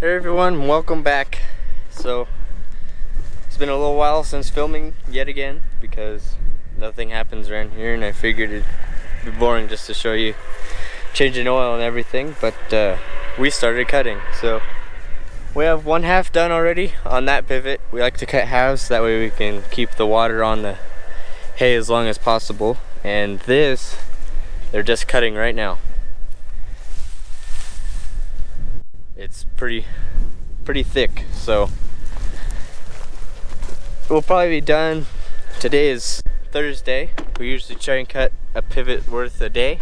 Hey everyone, welcome back. So it's been a little while since filming yet again because nothing happens around here, and I figured it'd be boring just to show you changing oil and everything, but we started cutting. So we have one half done already on that pivot. We like to cut halves, that way we can keep the water on the hay as long as possible. And this, they're just cutting right now. It's pretty thick, so we'll probably be done. Today is Thursday. We usually try and cut a pivot worth a day,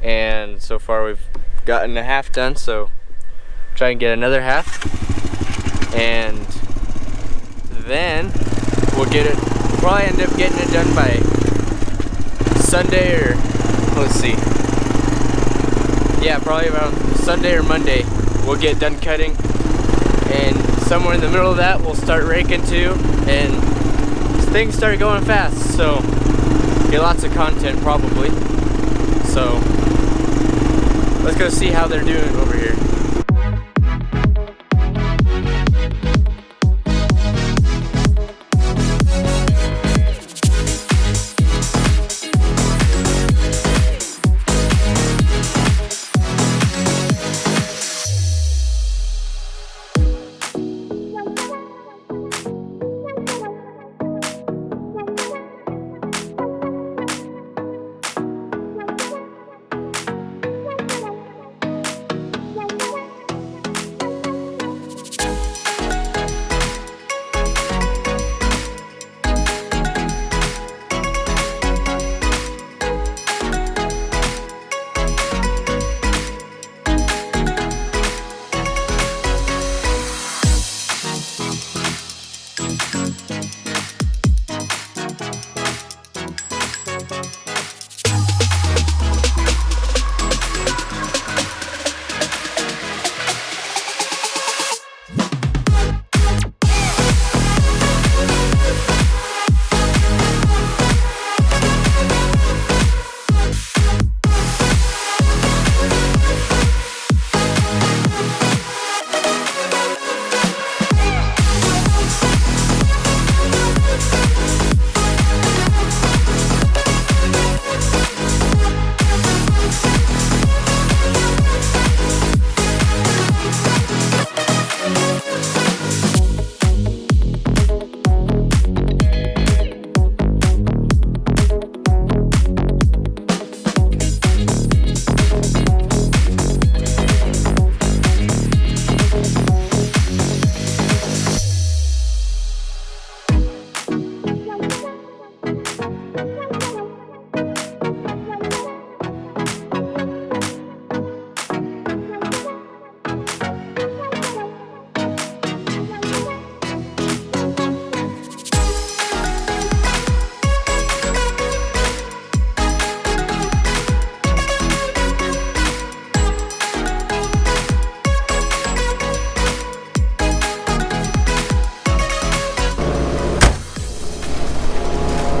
and so far we've gotten a half done, so try and get another half, and then we'll probably end up getting it done by Sunday, or let's see, yeah, probably around Sunday or Monday we'll get done cutting, and somewhere in the middle of that we'll start raking too, and things start going fast, so get lots of content probably. So let's go see how they're doing over here.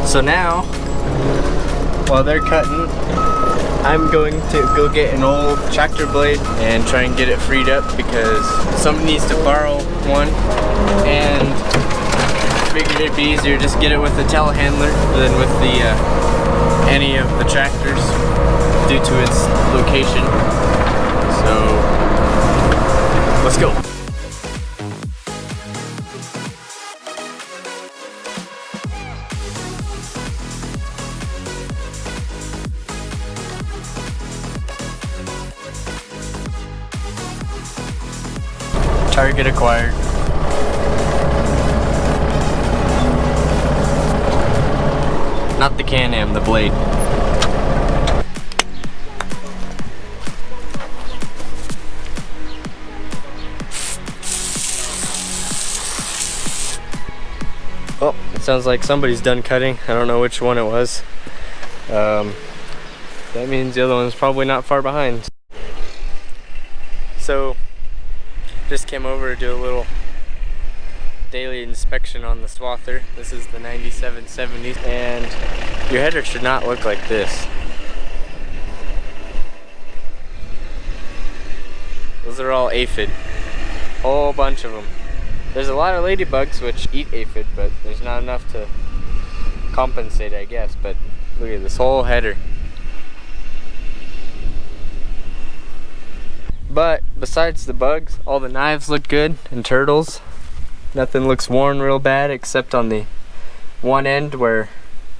So now, while they're cutting, I'm going to go get an old tractor blade and try and get it freed up because somebody needs to borrow one, and figured it'd be easier just get it with the telehandler than with the any of the tractors due to its location. So let's go. Target acquired. Not the Can-Am, the blade. Oh, it sounds like somebody's done cutting. I don't know which one it was. That means the other one's probably not far behind. So just came over to do a little daily inspection on the swather. This is the 9770, and your header should not look like this. Those are all aphid. Whole bunch of them. There's a lot of ladybugs which eat aphid, but there's not enough to compensate, I guess. But look at this whole header. But besides the bugs, all the knives look good, and turtles. Nothing looks worn real bad except on the one end where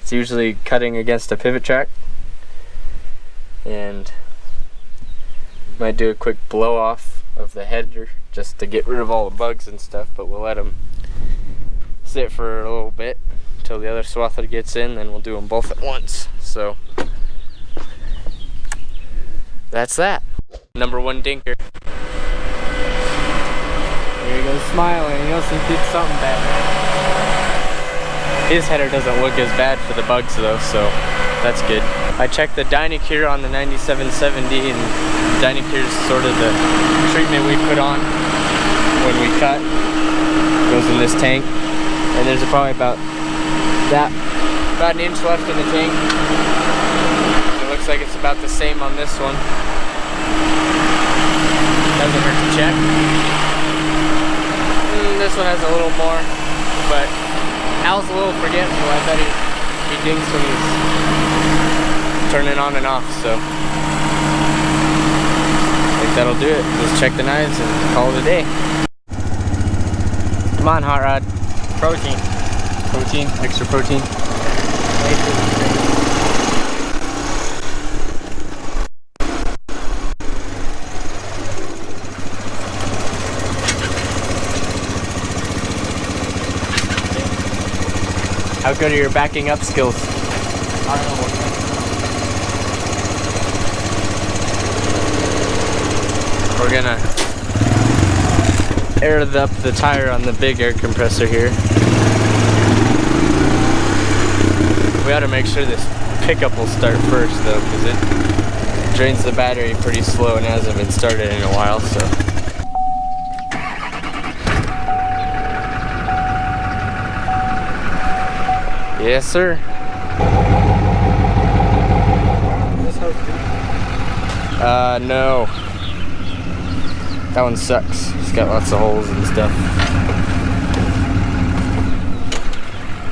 it's usually cutting against a pivot track. And might do a quick blow off of the header just to get rid of all the bugs and stuff, but we'll let them sit for a little bit until the other swather gets in, then we'll do them both at once. So that's that. Number one dinker. There he goes smiling. He knows he did something bad. His header doesn't look as bad for the bugs though, so that's good. I checked the Dynacure on the 9770, and Dynacure is sort of the treatment we put on when we cut. It goes in this tank, and there's probably about an inch left in the tank. It looks like it's about the same on this one. Doesn't hurt to check. This one has a little more, but Al's a little forgetful. I bet he dinks when he's turning on and off, so I think that'll do it. Just check the knives and call it a day. Come on, hot rod. Protein. Protein, extra protein. How good are your backing up skills? I don't know. We're gonna air up the tire on the big air compressor here. We ought to make sure this pickup will start first though, because it drains the battery pretty slow and hasn't been started in a while, so. Yes, sir. This house good? No. That one sucks. It's got lots of holes and stuff.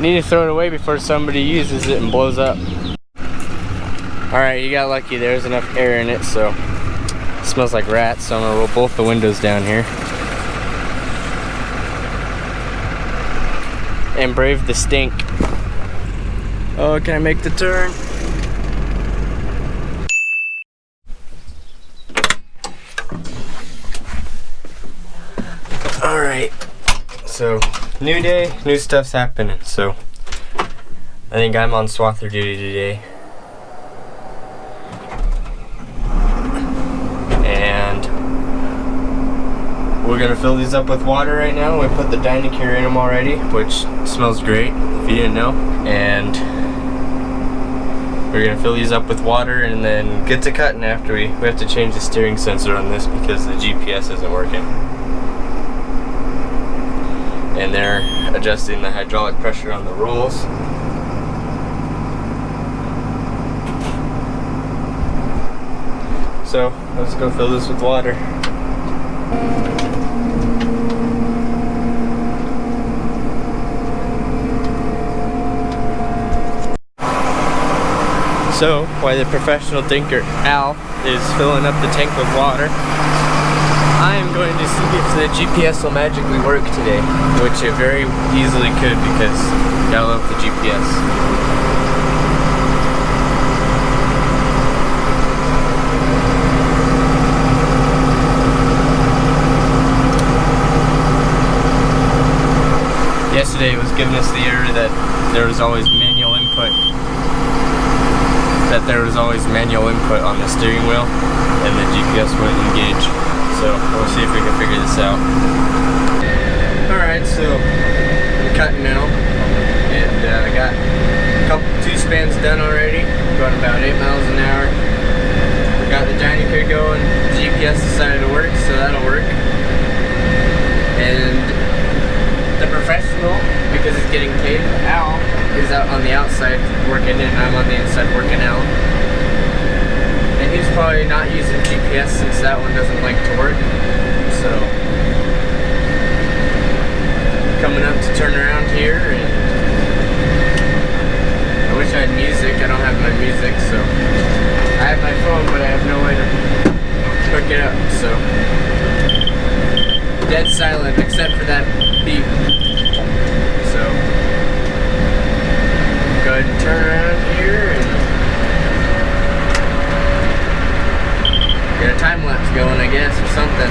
Need to throw it away before somebody uses it and blows up. Alright, you got lucky. There's enough air in it, so it smells like rats, so I'm gonna roll both the windows down here. And brave the stink. Oh, can I make the turn? Alright, so new day, new stuff's happening, so I think I'm on swather duty today. And we're gonna fill these up with water right now. We put the Dynacure in them already, which smells great, if you didn't know. And we're gonna fill these up with water and then get to cutting after we have to change the steering sensor on this because the GPS isn't working. And they're adjusting the hydraulic pressure on the rolls. So let's go fill this with water. So while the professional dinker Al is filling up the tank with water, I am going to see if the GPS will magically work today, which it very easily could because you gotta love the GPS. Yesterday it was giving us the error that there was always manual input. On the steering wheel and the GPS wouldn't engage. So we'll see if we can figure this out. Alright, so I'm cutting now, and I got two spans done already, going about 8 miles an hour. We got the Dynacure going, the GPS decided to work, so that'll work. And the professional, because it's getting paid, Al, is out on the outside working and I'm on the inside working out. And he's probably not using GPS since that one doesn't like to work. So dead silent except for that beep. So go ahead and turn around here and get a time lapse going, I guess, or something.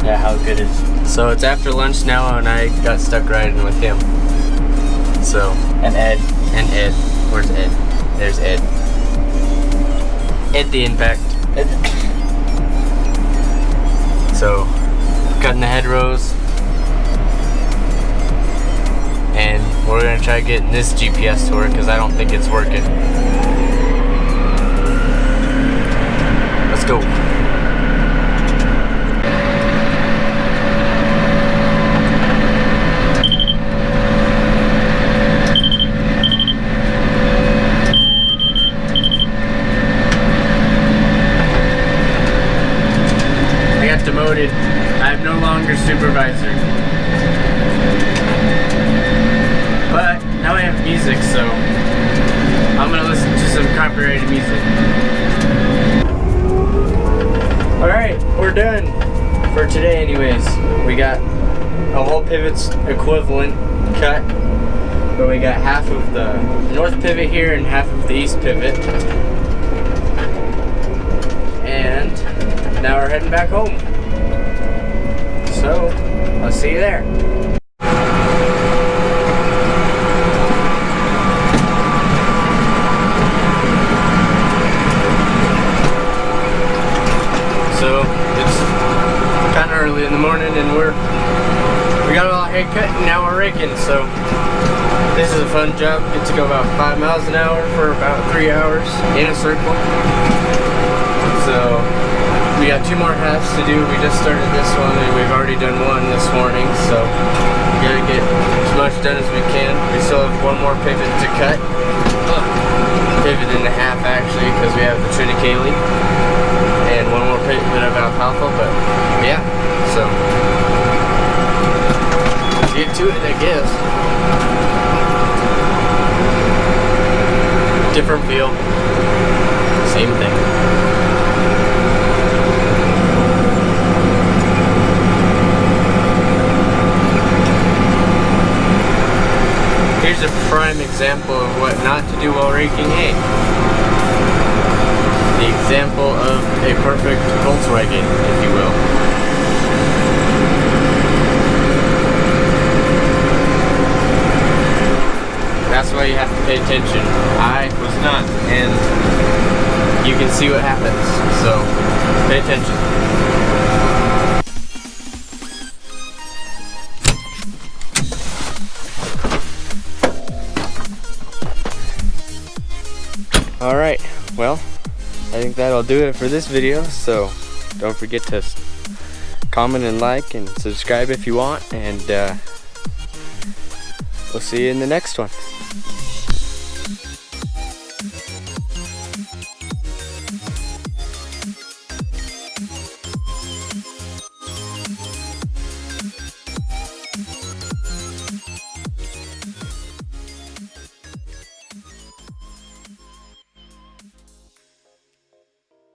Yeah, how good is it? So it's after lunch now and I got stuck riding with him. So. And Ed. And Ed. Where's Ed? There's Ed. Ed the impact. Ed. So, cutting the headrows. And we're gonna try getting this GPS to work because I don't think it's working. Let's go. Demoted. I'm no longer supervisor. But now I have music, so I'm gonna listen to some copyrighted music. Alright, we're done for today anyways. We got a whole pivot's equivalent cut, but we got half of the north pivot here and half of the east pivot. And now we're heading back home. So, I'll see you there. So, it's kind of early in the morning and we got all hay cut and now we're raking, so this is a fun job. Get to go about 5 miles an hour for about 3 hours in a circle. So, we got 2 more halves to do. We just started this one and we've already done one this morning, so we gotta get as much done as we can. We still have 1 more pivot to cut. Pivot and a half actually, because we have the triticale. And 1 more pivot of alfalfa, but yeah, so let's get to it, I guess. Different feel, same thing. Here's a prime example of what not to do while raking hay. The example of a perfect Volkswagen, if you will. That's why you have to pay attention. I was not, and you can see what happens, so pay attention. Alright, well, I think that'll do it for this video, so don't forget to comment and like and subscribe if you want, and we'll see you in the next one.